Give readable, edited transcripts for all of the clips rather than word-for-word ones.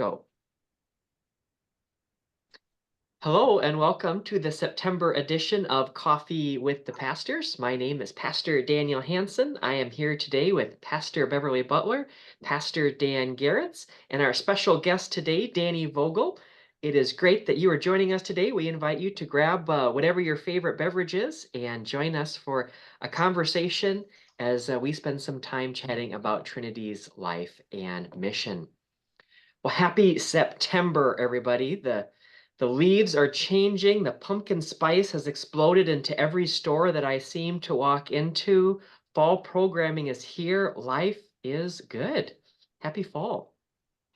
go. Hello and welcome to the September edition of Coffee with the Pastors. My name is Pastor Daniel Hanson. I am here today with Pastor Beverly Butler, Pastor Dan Gerrietts, and our special guest today, Dani Vogel. It is great that you are joining us today. We invite you to grab whatever your favorite beverage is and join us for a conversation as we spend some time chatting about Trinity's life and mission. Well, happy September, everybody. The leaves are changing. The pumpkin spice has exploded into every store that I seem to walk into. Fall programming is here. Life is good. Happy fall.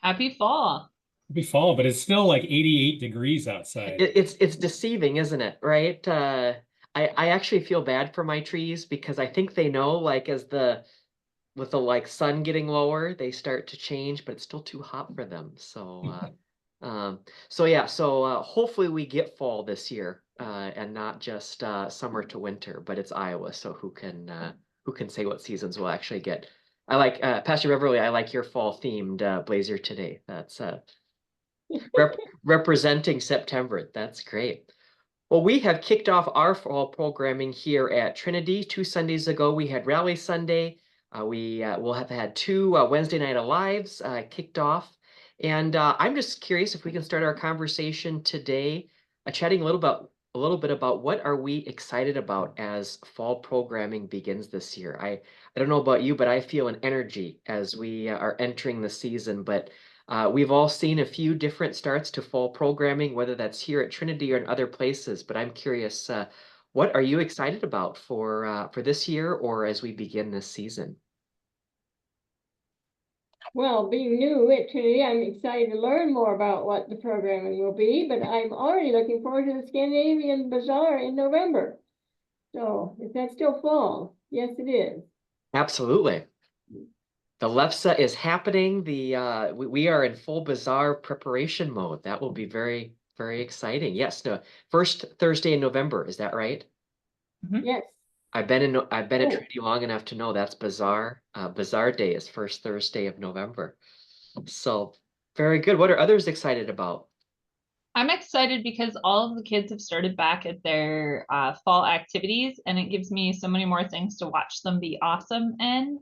Happy fall. Happy fall, but it's still like 88 degrees outside. It's deceiving, isn't it? Right? I actually feel bad for my trees because I think they know, like, with the like sun getting lower, they start to change, but it's still too hot for them. So hopefully we get fall this year, and not just summer to winter, but it's Iowa, so who can say what seasons we'll actually get? I like Pastor Beverly, I like your fall themed blazer today. That's representing September. That's great. Well, we have kicked off our fall programming here at Trinity. 2 Sundays ago, we had Rally Sunday. We will have had two Wednesday Night Alives kicked off. And I'm just curious if we can start our conversation today, chatting a little bit about what are we excited about as fall programming begins this year. I don't know about you, but I feel an energy as we are entering the season. But we've all seen a few different starts to fall programming, whether that's here at Trinity or in other places. But I'm curious, what are you excited about for this year or as we begin this season? Well, being new at Trinity, I'm excited to learn more about what the programming will be, but I'm already looking forward to the Scandinavian Bazaar in November. So, is that still fall? Yes, it is. Absolutely. The Lefsa is happening. We are in full bazaar preparation mode. That will be very, very exciting. Yes, the first Thursday in November, is that right? Yes. I've been at Trinity long enough to know that's bazaar. Bazaar day is first Thursday of November. So very good. What are others excited about? I'm excited because all of the kids have started back at their fall activities, and it gives me so many more things to watch them be awesome in.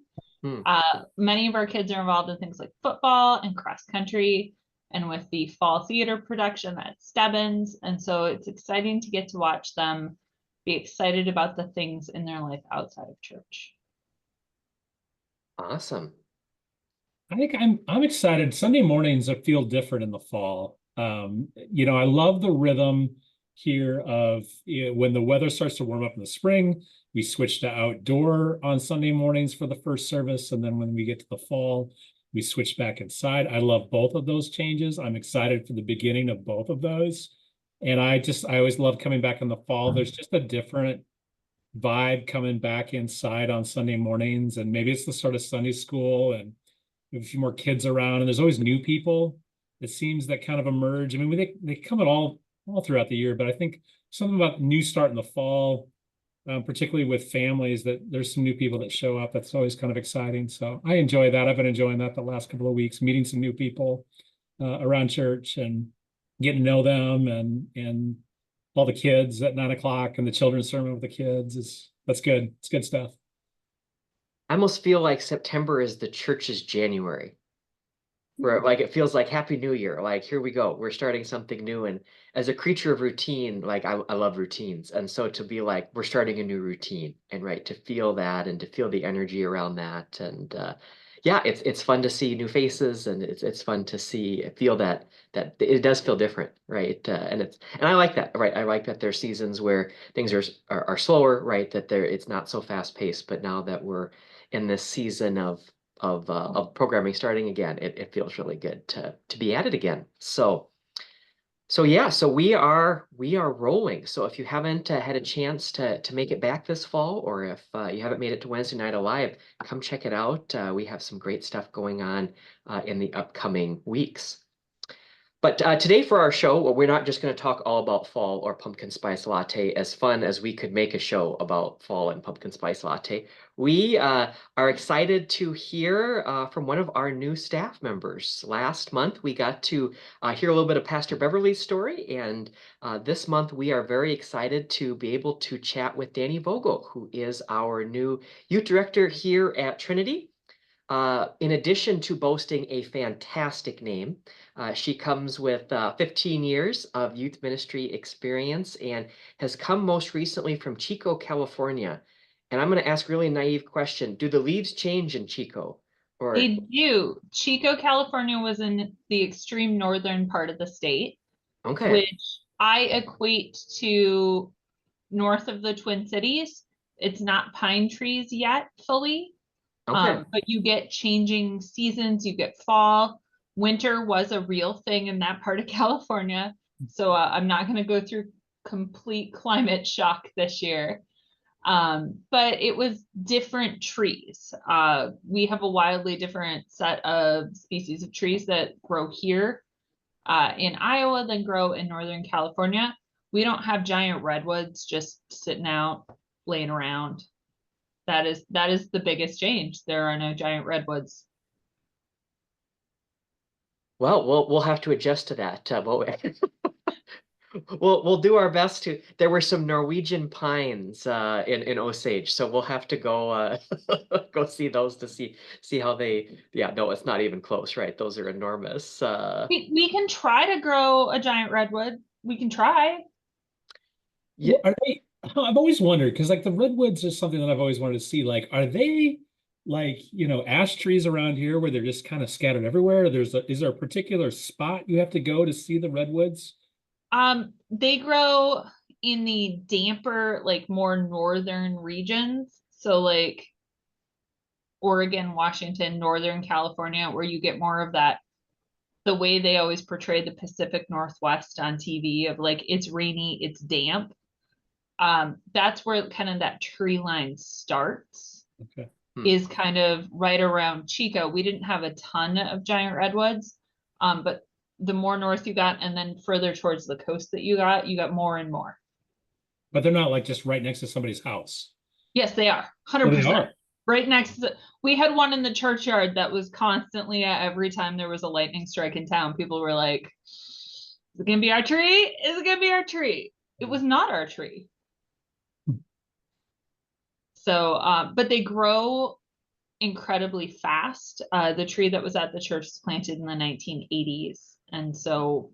Many of our kids are involved in things like football and cross country, and with the fall theater production at Stebbins. And so it's exciting to get to watch them be excited about the things in their life outside of church. Awesome. I think I'm excited. Sunday mornings feel different in the fall. I love the rhythm here of when the weather starts to warm up in the spring, we switch to outdoor on Sunday mornings for the first service. And then when we get to the fall, we switch back inside. I love both of those changes. I'm excited for the beginning of both of those. And I always love coming back in the fall. There's just a different vibe coming back inside on Sunday mornings. And maybe it's the start of Sunday school and we have a few more kids around, and there's always new people. It seems that kind of emerge. I mean, they come at all throughout the year, but I think something about new start in the fall, particularly with families, that there's some new people that show up. That's always kind of exciting. So I enjoy that. I've been enjoying that the last couple of weeks, meeting some new people around church and getting to know them, and all the kids at 9 o'clock and the children's sermon with the kids that's good. It's good stuff. I almost feel like September is the church's January, where like it feels like Happy New Year. Like, here we go, we're starting something new. And as a creature of routine, like I love routines. And so to be like, we're starting a new routine, and right, to feel that and to feel the energy around that. And yeah, it's fun to see new faces, and it's fun to feel that it does feel different, right? And I like that, right? I like that there's seasons where things are slower, right? That it's not so fast paced, but now that we're in this season of programming starting again, it feels really good to be at it again. So yeah, so we are rolling. So if you haven't had a chance to make it back this fall, or if you haven't made it to Wednesday Night Alive, come check it out. We have some great stuff going on in the upcoming weeks. But today for our show, well, we're not just going to talk all about fall or pumpkin spice latte, as fun as we could make a show about fall and pumpkin spice latte. We are excited to hear from one of our new staff members. Last month, we got to hear a little bit of Pastor Beverly's story, and this month we are very excited to be able to chat with Dani Vogel, who is our new youth director here at Trinity. In addition to boasting a fantastic name, she comes with 15 years of youth ministry experience and has come most recently from Chico, California. And I'm going to ask a really naive question. Do the leaves change in Chico? Or They do. Chico, California was in the extreme northern part of the state, okay. which I equate to north of the Twin Cities. It's not pine trees yet fully. Okay. But you get changing seasons, you get fall. Winter was a real thing in that part of California. So I'm not going to go through complete climate shock this year. But it was different trees. We have a wildly different set of species of trees that grow here in Iowa than grow in Northern California. We don't have giant redwoods just sitting out, laying around. That is the biggest change. There are no giant redwoods. Well, we'll have to adjust to that. We'll do our best to. There were some Norwegian pines in Osage, so we'll have to go go see those to see how they. Yeah, no, it's not even close, right? Those are enormous. We can try to grow a giant redwood. We can try. Yeah, are they? I've always wondered because like the redwoods is something that I've always wanted to see. Like, are they like ash trees around here where they're just kind of scattered everywhere? Is there a particular spot you have to go to see the redwoods? They grow in the damper, like more northern regions. So like Oregon, Washington, Northern California, where you get more of that, the way they always portray the Pacific Northwest on TV of like, it's rainy, it's damp. That's where kind of that tree line starts. Okay. Is kind of right around Chico. We didn't have a ton of giant redwoods, but the more north you got and then further towards the coast that you got more and more. But they're not like just right next to somebody's house. Yes, they are. 100%. Oh, they are. Right next to we had one in the churchyard that was constantly every time there was a lightning strike in town, people were like, is it gonna be our tree? Is it gonna be our tree? It was not our tree. So, but they grow incredibly fast. The tree that was at the church was planted in the 1980s. And so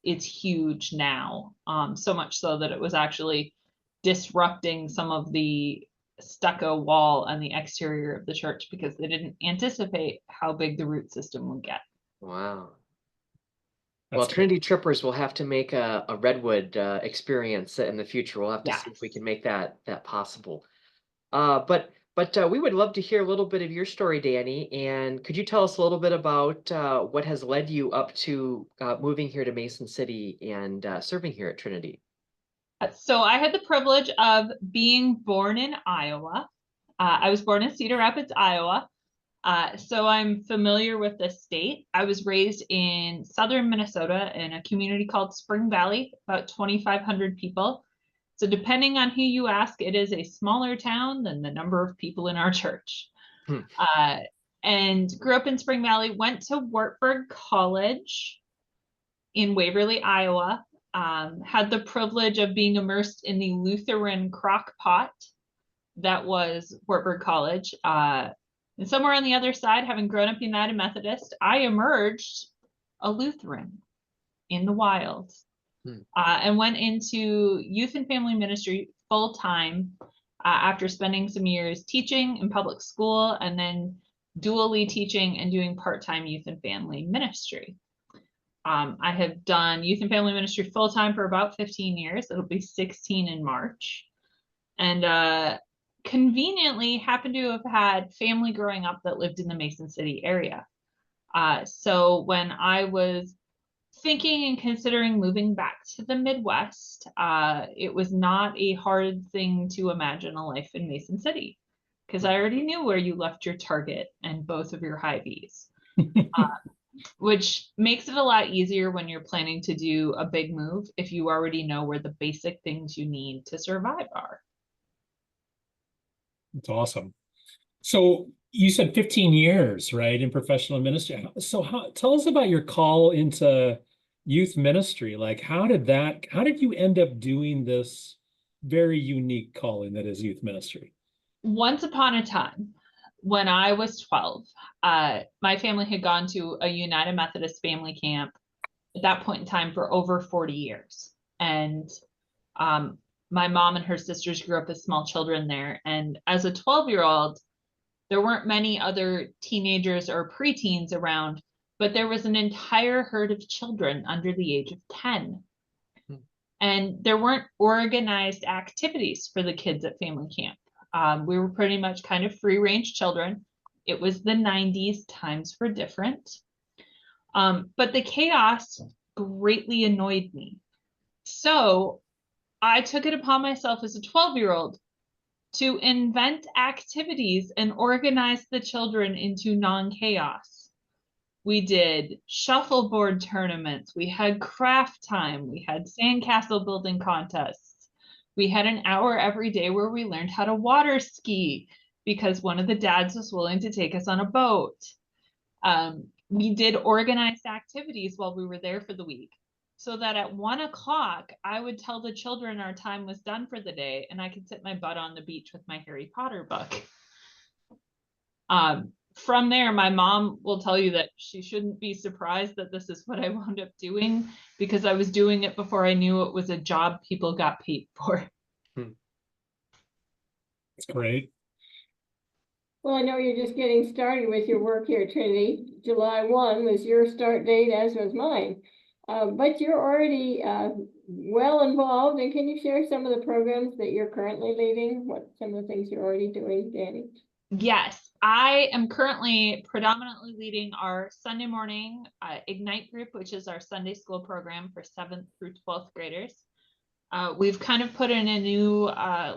it's huge now. So much so that it was actually disrupting some of the stucco wall on the exterior of the church because they didn't anticipate how big the root system would get. Wow. That's Well, cool. Trinity Trippers will have to make a redwood experience in the future. We'll have to see if we can make that possible. But we would love to hear a little bit of your story, Dani. And could you tell us a little bit about what has led you up to moving here to Mason City and serving here at Trinity? So I had the privilege of being born in Iowa. I was born in Cedar Rapids, Iowa. So I'm familiar with the state. I was raised in southern Minnesota in a community called Spring Valley, about 2,500 people. So depending on who you ask, it is a smaller town than the number of people in our church. And grew up in Spring Valley, went to Wartburg College in Waverly, Iowa. Had the privilege of being immersed in the Lutheran crock pot that was Wartburg College. And somewhere on the other side, having grown up United Methodist, I emerged a Lutheran in the wild. And went into youth and family ministry full time after spending some years teaching in public school and then dually teaching and doing part-time youth and family ministry. I have done youth and family ministry full time for about 15 years. It'll be 16 in March. And conveniently happened to have had family growing up that lived in the Mason City area. So when I was thinking and considering moving back to the Midwest, it was not a hard thing to imagine a life in Mason City because I already knew where you left your Target and both of your Hy-Vees. which makes it a lot easier when you're planning to do a big move if you already know where the basic things you need to survive are. It's awesome. So you said 15 years, right, in professional ministry. So tell us about your call into youth ministry. Like, how did you end up doing this very unique calling that is youth ministry? Once upon a time, when I was 12, my family had gone to a United Methodist family camp at that point in time for over 40 years. And my mom and her sisters grew up as small children there. And as a 12-year-old, there weren't many other teenagers or preteens around, but there was an entire herd of children under the age of 10. And there weren't organized activities for the kids at family camp. We were pretty much kind of free-range children. It was the 90s, times were different. But the chaos greatly annoyed me. So I took it upon myself as a 12-year-old to invent activities and organize the children into non-chaos. We did shuffleboard tournaments. We had craft time. We had sandcastle building contests. We had an hour every day where we learned how to water ski because one of the dads was willing to take us on a boat. We did organized activities while we were there for the week, so that at 1 o'clock, I would tell the children our time was done for the day and I could sit my butt on the beach with my Harry Potter book. From there, my mom will tell you that she shouldn't be surprised that this is what I wound up doing, because I was doing it before I knew it was a job people got paid for. That's great. Well, I know you're just getting started with your work here at Trinity. July 1 was your start date, as was mine. But you're already well involved, and can you share some of the programs that you're currently leading? What some of the things you're already doing, Dani? Yes, I am currently predominantly leading our Sunday morning Ignite group, which is our Sunday school program for 7th through 12th graders. We've kind of put in a new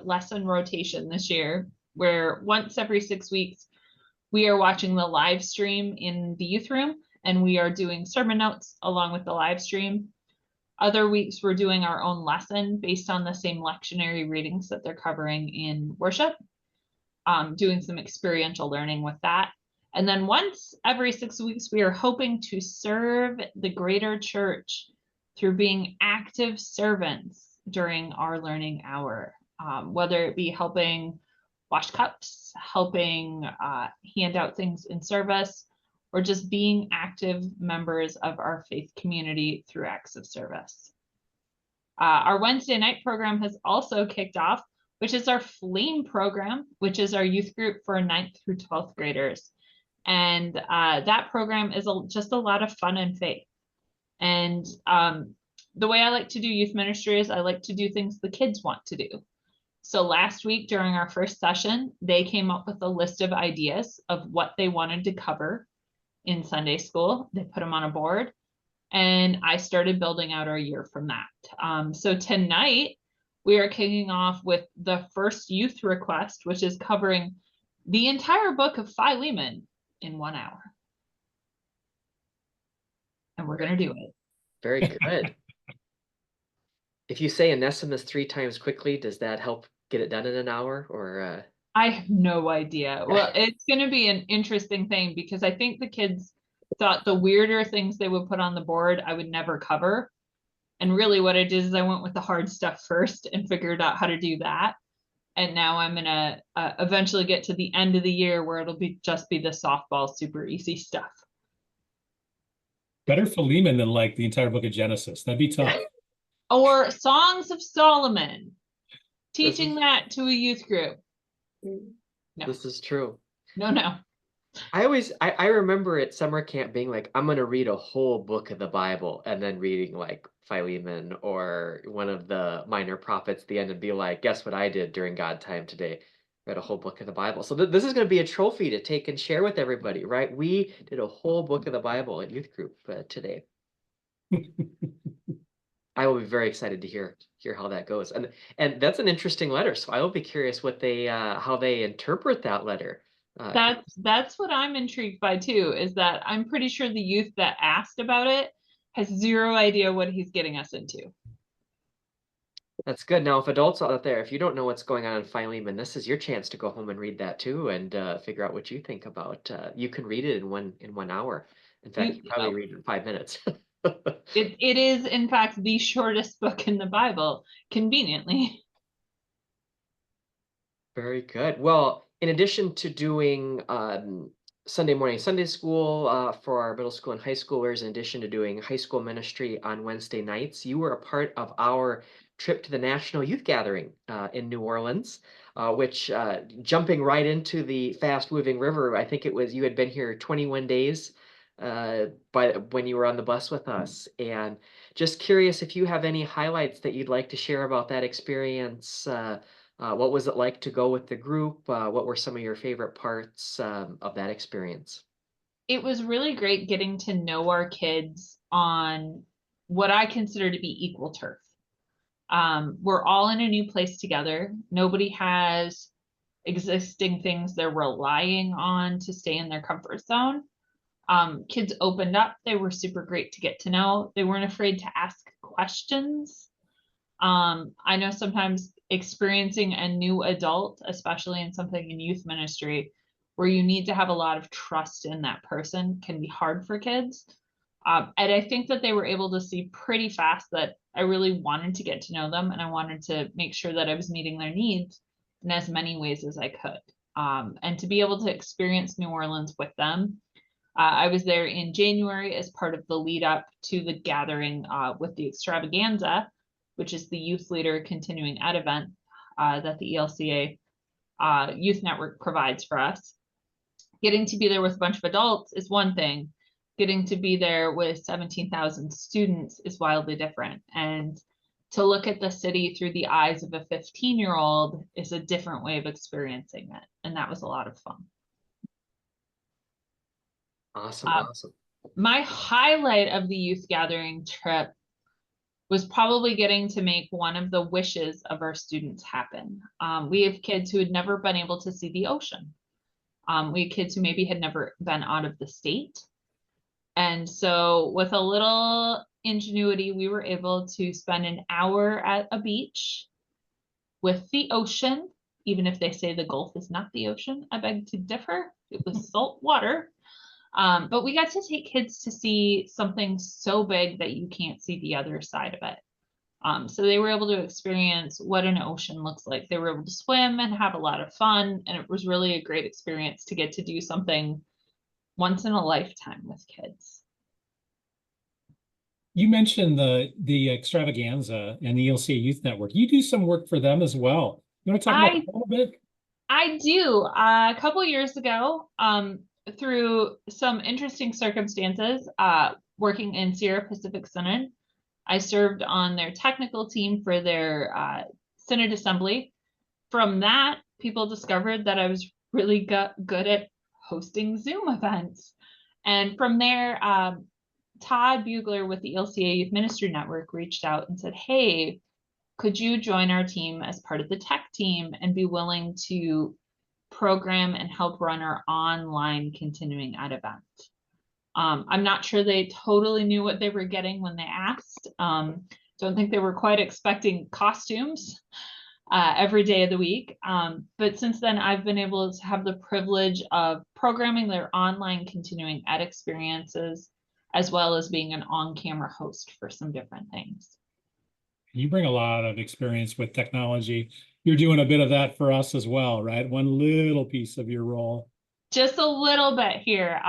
lesson rotation this year, where once every 6 weeks, we are watching the live stream in the youth room, and we are doing sermon notes along with the live stream. Other weeks, we're doing our own lesson based on the same lectionary readings that they're covering in worship, doing some experiential learning with that. And then once every 6 weeks, we are hoping to serve the greater church through being active servants during our learning hour, whether it be helping wash cups, helping hand out things in service, or just being active members of our faith community through acts of service. Our Wednesday night program has also kicked off, which is our Flame program, which is our youth group for 9th through 12th graders. And that program is just a lot of fun and faith. And the way I like to do youth ministry is I like to do things the kids want to do. So last week during our first session, they came up with a list of ideas of what they wanted to cover in Sunday school. They put them on a board, and I started building out our year from that. So tonight we are kicking off with the first youth request, which is covering the entire book of Philemon in 1 hour. And we're going to do it. Very good. If you say Onesimus 3 times quickly, does that help get it done in an hour, or? I have no idea. Well, it's going to be an interesting thing, because I think the kids thought the weirder things they would put on the board I would never cover. And really what I did is I went with the hard stuff first and figured out how to do that. And now I'm going to eventually get to the end of the year where it'll just be the softball, super easy stuff. Better Philemon than like the entire book of Genesis. That'd be tough. Or Songs of Solomon. Teaching that to a youth group. No. This is true. No. I remember at summer camp being like, I'm going to read a whole book of the Bible, and then reading like Philemon or one of the minor prophets at the end, and be like, guess what I did during God time today? Read a whole book of the Bible. So this is going to be a trophy to take and share with everybody, right? We did a whole book of the Bible at youth group today. I will be very excited to hear how that goes. And that's an interesting letter. So I will be curious what they how they interpret that letter. That's what I'm intrigued by too, is that I'm pretty sure the youth that asked about it has zero idea what he's getting us into. That's good. Now, if adults out there, if you don't know what's going on in Philemon, this is your chance to go home and read that too, and figure out what you think about. You can read it in 1 hour. In fact, you probably read it in 5 minutes. It is, in fact, the shortest book in the Bible, conveniently. Very good. Well, in addition to doing Sunday morning Sunday school for our middle school and high schoolers, in addition to doing high school ministry on Wednesday nights, you were a part of our trip to the National Youth Gathering in New Orleans, which jumping right into the fast-moving river, I think it was you had been here 21 days when you were on the bus with us. And just curious if you have any highlights that you'd like to share about that experience. What was it like to go with the group? What were some of your favorite parts of that experience? It was really great getting to know our kids on what I consider to be equal turf. We're all in a new place together. Nobody has existing things they're relying on to stay in their comfort zone. Kids opened up. They were super great to get to know. They weren't afraid to ask questions. I know sometimes experiencing a new adult, especially in something in youth ministry, where you need to have a lot of trust in that person, can be hard for kids. And I think that they were able to see pretty fast that I really wanted to get to know them, and I wanted to make sure that I was meeting their needs in as many ways as I could. And to be able to experience New Orleans with them. I was there in January as part of the lead up to the gathering with the extravaganza, which is the youth leader continuing ed event that the ELCA Youth Network provides for us. Getting to be there with a bunch of adults is one thing. Getting to be there with 17,000 students is wildly different. And to look at the city through the eyes of a 15-year-old is a different way of experiencing it. And that was a lot of fun. Awesome, awesome. My highlight of the youth gathering trip was probably getting to make one of the wishes of our students happen. We have kids who had never been able to see the ocean. We had kids who maybe had never been out of the state. And so with a little ingenuity, we were able to spend an hour at a beach with the ocean, even if they say the Gulf is not the ocean. I beg to differ. It was salt water. But we got to take kids to see something so big that you can't see the other side of it. So they were able to experience what an ocean looks like. They were able to swim and have a lot of fun. And it was really a great experience to get to do something once in a lifetime with kids. You mentioned the extravaganza and the ELCA Youth Network. You do some work for them as well. You want to talk about that a little bit? I do. A couple years ago, through some interesting circumstances, working in Sierra Pacific Synod, I served on their technical team for their Synod Assembly. From that, people discovered that I was really good at hosting Zoom events. And from there, Todd Bugler with the ELCA Youth Ministry Network reached out and said, hey, could you join our team as part of the tech team and be willing to program and help run our online continuing ed event? I'm not sure they totally knew what they were getting when they asked. Don't think they were quite expecting costumes every day of the week. But since then, I've been able to have the privilege of programming their online continuing ed experiences, as well as being an on-camera host for some different things. You bring a lot of experience with technology. You're doing a bit of that for us as well, right? One little piece of your role. Just a little bit here.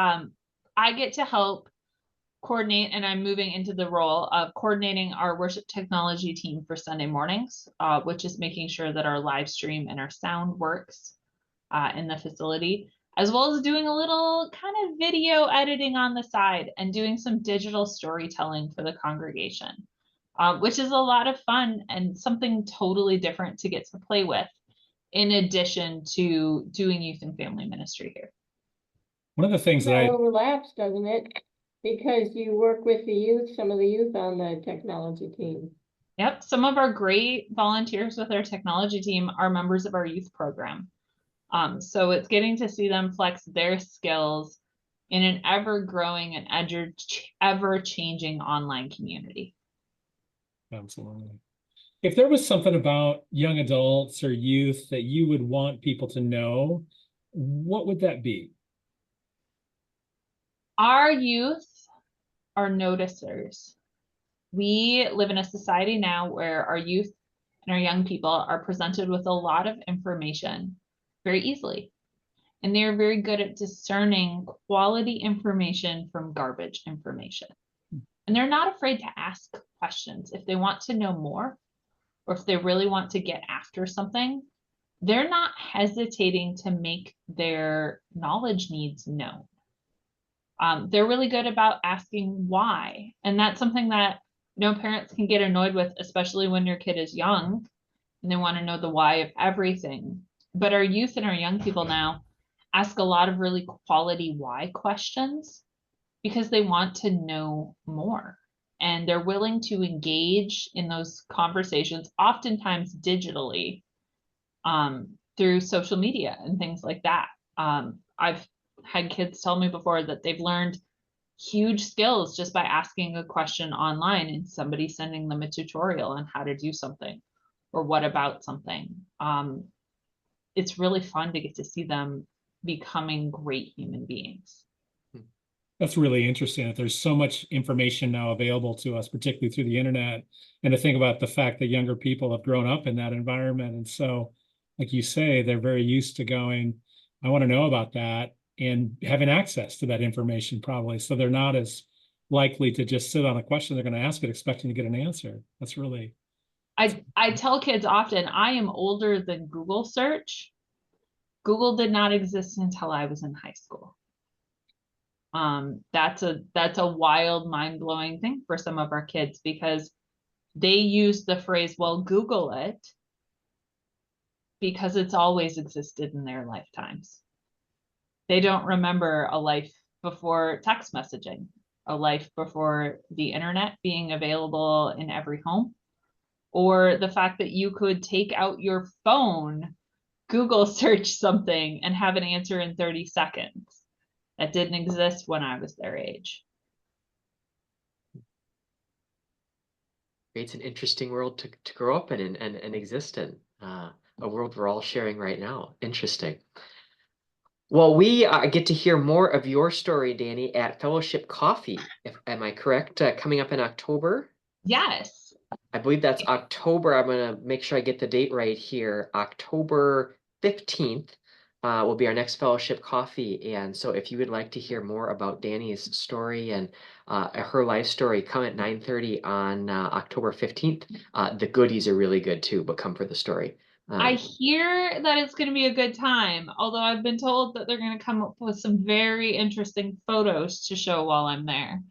I get to help coordinate, and I'm moving into the role of coordinating our worship technology team for Sunday mornings, which is making sure that our live stream and our sound works in the facility, as well as doing a little kind of video editing on the side and doing some digital storytelling for the congregation, which is a lot of fun and something totally different to get to play with, in addition to doing youth and family ministry here. One of the things that overlaps, doesn't it? Because you work with the youth, some of the youth on the technology team. Yep, some of our great volunteers with our technology team are members of our youth program. So it's getting to see them flex their skills in an ever-growing and ever-changing online community. Absolutely. If there was something about young adults or youth that you would want people to know, what would that be? Our youth are noticers. We live in a society now where our youth and our young people are presented with a lot of information very easily. And they're very good at discerning quality information from garbage information. And they're not afraid to ask questions. If they want to know more, or if they really want to get after something, they're not hesitating to make their knowledge needs known. They're really good about asking why. And that's something that parents can get annoyed with, especially when your kid is young and they want to know the why of everything. But our youth and our young people now ask a lot of really quality why questions because they want to know more. And they're willing to engage in those conversations, oftentimes digitally, through social media and things like that. I've had kids tell me before that they've learned huge skills just by asking a question online and somebody sending them a tutorial on how to do something or what about something. It's really fun to get to see them becoming great human beings. That's really interesting that there's so much information now available to us, particularly through the internet, and to think about the fact that younger people have grown up in that environment. And so, like you say, they're very used to going, I want to know about that, and having access to that information probably. So they're not as likely to just sit on a question they're going to ask it expecting to get an answer. That's really... I tell kids often, I am older than Google search. Google did not exist until I was in high school. That's a wild, mind-blowing thing for some of our kids because they use the phrase, well, Google it, because it's always existed in their lifetimes. They don't remember a life before text messaging, a life before the internet being available in every home, or the fact that you could take out your phone, Google search something, and have an answer in 30 seconds. That didn't exist when I was their age. It's an interesting world to grow up in and exist in. A world we're all sharing right now. Interesting. Well, we get to hear more of your story, Dani, at Fellowship Coffee. Am I correct? Coming up in October? Yes. I believe that's October. I'm going to make sure I get the date right here. October 15th will be our next Fellowship Coffee. And so if you would like to hear more about Dani's story and her life story, come at 9:30 on October 15th. The goodies are really good too, but come for the story. I hear that it's going to be a good time, although I've been told that they're going to come up with some very interesting photos to show while I'm there.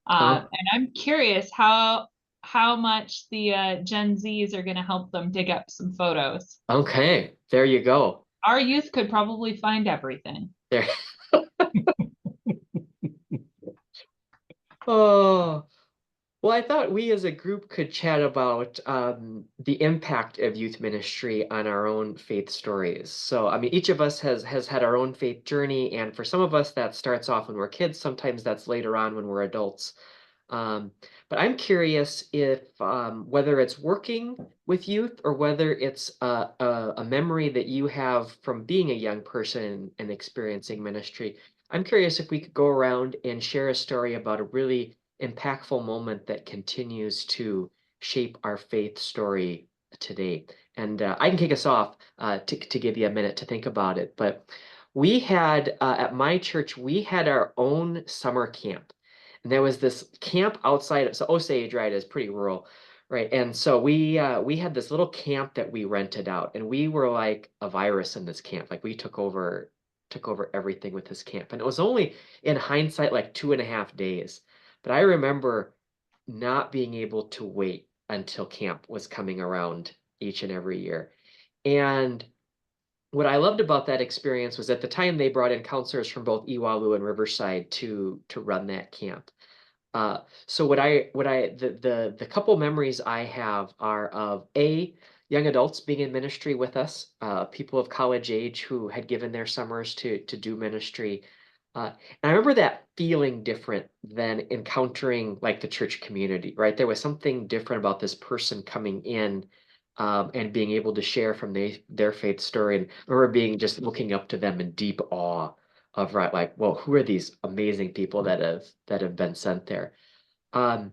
And I'm curious how much the Gen Zs are going to help them dig up some photos. Okay, there you go. Our youth could probably find everything. There. Oh. Well, I thought we as a group could chat about the impact of youth ministry on our own faith stories. So, I mean, each of us has had our own faith journey, and for some of us that starts off when we're kids, sometimes that's later on when we're adults. But I'm curious if whether it's working with youth or whether it's a memory that you have from being a young person and experiencing ministry. I'm curious if we could go around and share a story about a really impactful moment that continues to shape our faith story today. And I can kick us off to give you a minute to think about it. But we had, at my church, we had our own summer camp. And there was this camp outside, so Osage, right, is pretty rural, right? And so we had this little camp that we rented out, and we were like a virus in this camp. Like we took over everything with this camp. And it was only, in hindsight, like 2.5 days. But I remember not being able to wait until camp was coming around each and every year. And what I loved about that experience was at the time they brought in counselors from both Iwalu and Riverside to run that camp. So the couple memories I have are of young adults being in ministry with us, people of college age who had given their summers to do ministry. And I remember that feeling different than encountering like the church community, right? There was something different about this person coming in and being able to share from their faith story. And I remember being just looking up to them in deep awe of, right, like, well, who are these amazing people that have been sent there? Um,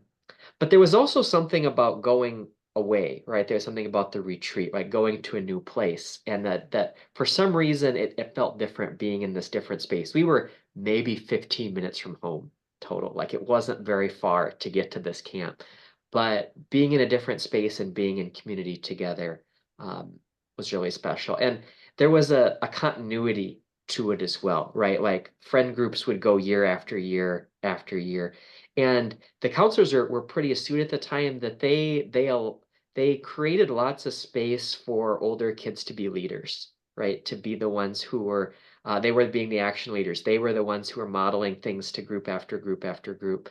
but there was also something about going away, right? There's something about the retreat, like going to a new place. And that for some reason it felt different being in this different space. We were maybe 15 minutes from home total. Like it wasn't very far to get to this camp. But being in a different space and being in community together was really special. And there was a continuity to it as well, right? Like friend groups would go year after year after year. And the counselors were pretty astute at the time that they created lots of space for older kids to be leaders, right? To be the ones who were they were being the action leaders. They were the ones who were modeling things to group after group after group.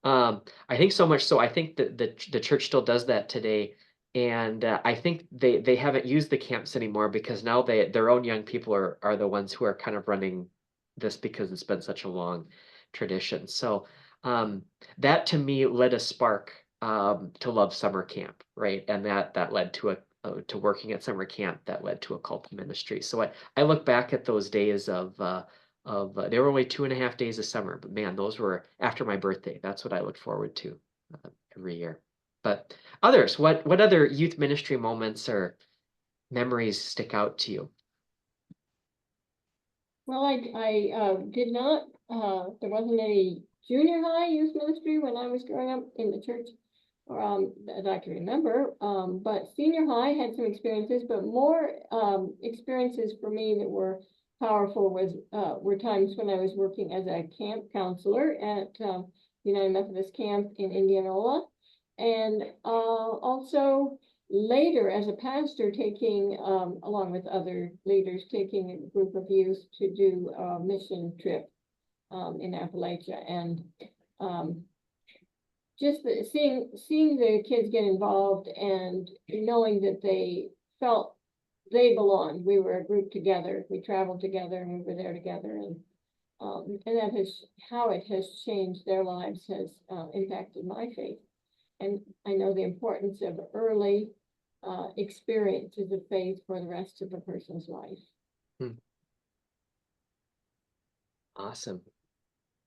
I think so much so. I think that the church still does that today, and I think they haven't used the camps anymore because now their own young people are the ones who are kind of running this because it's been such a long tradition. So that to me lit a spark to love summer camp, right? And that led to to working at summer camp that led to a call to ministry. So I look back at those days of they were only 2.5 days of summer, but man, those were after my birthday. That's what I look forward to every year. But others, what other youth ministry moments or memories stick out to you? Well, I did not, there wasn't any junior high youth ministry when I was growing up in the church, that I can remember. But senior high had some experiences, but more experiences for me that were powerful were times when I was working as a camp counselor at United Methodist Camp in Indianola, and also later as a pastor taking, along with other leaders, taking a group of youth to do a mission trip in Appalachia. And just seeing the kids get involved and knowing that they felt they belonged. We were a group together. We traveled together and we were there together. And that has, how it has changed their lives has impacted my faith. And I know the importance of early experiences of faith for the rest of a person's life. Awesome.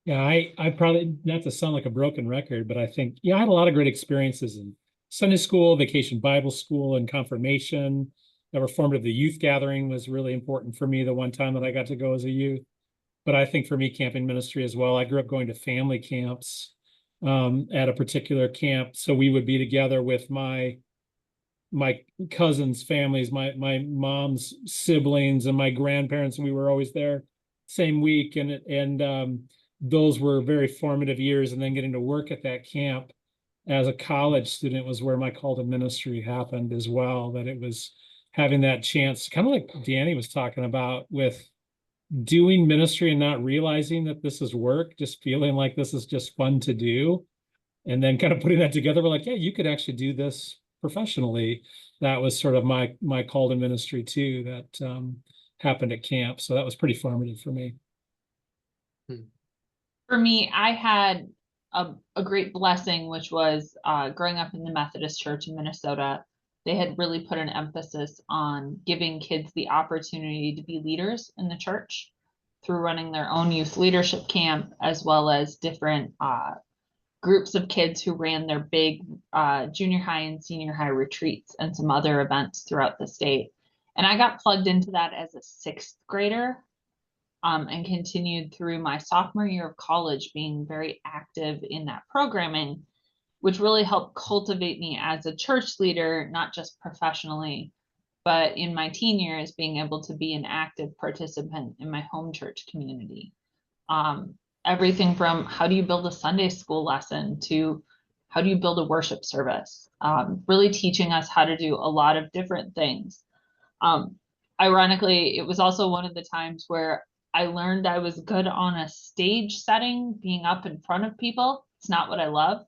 Yeah, I probably, not to sound like a broken record, but I think, yeah, I had a lot of great experiences in Sunday school, vacation Bible school, and confirmation. The reformative, the youth gathering was really important for me the one time that I got to go as a youth. But I think for me, camping ministry as well. I grew up going to family camps at a particular camp. So we would be together with my cousins' families, my mom's siblings and my grandparents, and we were always there same week. And those were very formative years. And then getting to work at that camp as a college student was where my call to ministry happened as well. That it was having that chance, kind of like Dani was talking about, with doing ministry and not realizing that this is work, just feeling like this is just fun to do. And then kind of putting that together, we're like, yeah, you could actually do this professionally. That was sort of my call to ministry too, that happened at camp. So that was pretty formative for me. For me, I had a great blessing, which was growing up in the Methodist Church in Minnesota. They had really put an emphasis on giving kids the opportunity to be leaders in the church through running their own youth leadership camp, as well as different groups of kids who ran their big junior high and senior high retreats and some other events throughout the state. And I got plugged into that as a 6th grader. And continued through my sophomore year of college being very active in that programming, which really helped cultivate me as a church leader, not just professionally, but in my teen years, being able to be an active participant in my home church community. Everything from how do you build a Sunday school lesson to how do you build a worship service, really teaching us how to do a lot of different things. Ironically, it was also one of the times where I learned I was good on a stage setting, being up in front of people. It's not what I love.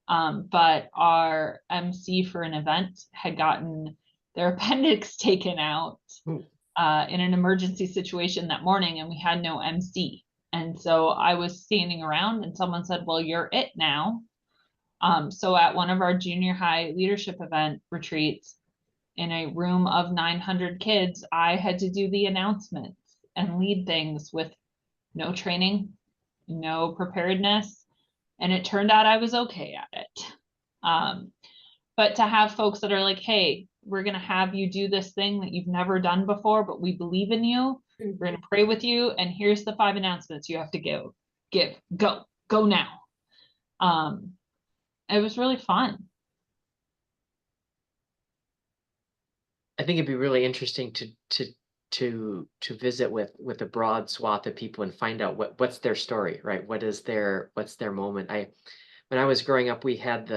But our MC for an event had gotten their appendix taken out in an emergency situation that morning, and we had no MC. And so I was standing around and someone said, well, you're it now. So at one of our junior high leadership event retreats, in a room of 900 kids, I had to do the announcements and lead things with no training, no preparedness. And it turned out I was okay at it. But to have folks that are like, hey, we're going to have you do this thing that you've never done before, but we believe in you. We're going to pray with you. And here's the 5 announcements you have to go now. It was really fun. I think it'd be really interesting to visit with a broad swath of people and find out what's their story, right? What's their moment? When I was growing up, we had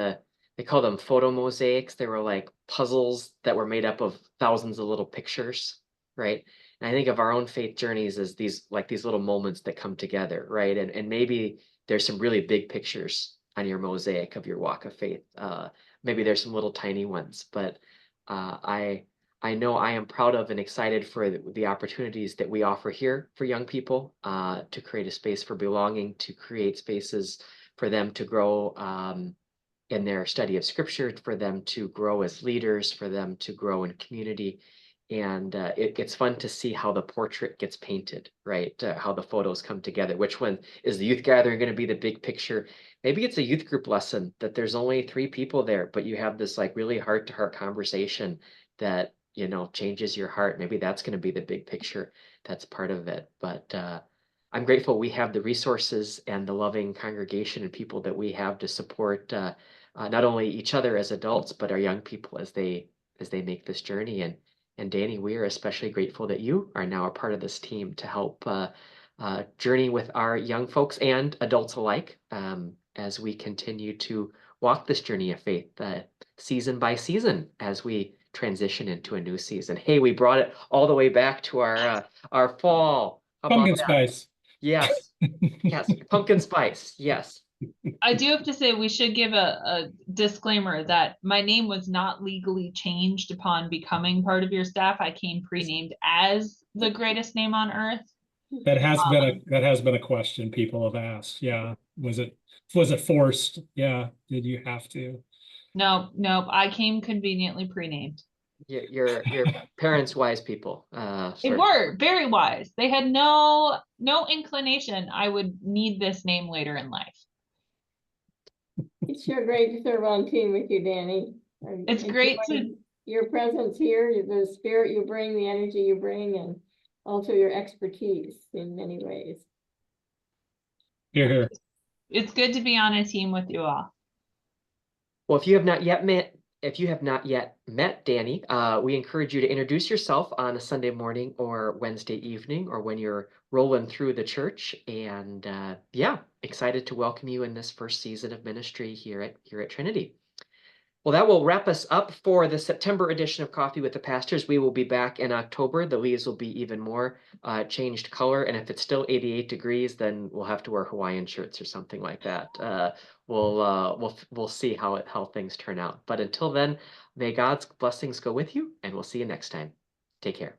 they call them photo mosaics. They were like puzzles that were made up of thousands of little pictures, right? And I think of our own faith journeys as these little moments that come together, right? And maybe there's some really big pictures on your mosaic of your walk of faith. Maybe there's some little tiny ones, but I know I am proud of and excited for the opportunities that we offer here for young people to create a space for belonging, to create spaces for them to grow in their study of scripture, for them to grow as leaders, for them to grow in community. And it's fun to see how the portrait gets painted, right? How the photos come together. Which one is the youth gathering going to be the big picture? Maybe it's a youth group lesson that there's only 3 people there, but you have this like really heart-to-heart conversation that changes your heart. Maybe that's going to be the big picture. That's part of it. But I'm grateful we have the resources and the loving congregation and people that we have to support not only each other as adults, but our young people as they make this journey. And Dani, we are especially grateful that you are now a part of this team to help journey with our young folks and adults alike as we continue to walk this journey of faith season by season as we transition into a new season. Hey, we brought it all the way back to our fall. How pumpkin spice. Yes. Yes. Pumpkin spice. Yes. I do have to say we should give a disclaimer that my name was not legally changed upon becoming part of your staff. I came pre-named as the greatest name on earth. That has been a question people have asked. Yeah. Was it forced? Yeah. Did you have to? No, I came conveniently pre-named. Your parents wise people. They were very wise. They had no inclination I would need this name later in life. It's sure great to serve on team with you, Dani. It's great to your presence here, the spirit you bring, the energy you bring, and also your expertise in many ways. Here. It's good to be on a team with you all. Well, if you have not yet met Dani, we encourage you to introduce yourself on a Sunday morning or Wednesday evening or when you're rolling through the church. And excited to welcome you in this first season of ministry here at Trinity. Well, that will wrap us up for the September edition of Coffee with the Pastors. We will be back in October. The leaves will be even more changed color. And if it's still 88 degrees, then we'll have to wear Hawaiian shirts or something like that. We'll see how things turn out. But until then, may God's blessings go with you, and we'll see you next time. Take care.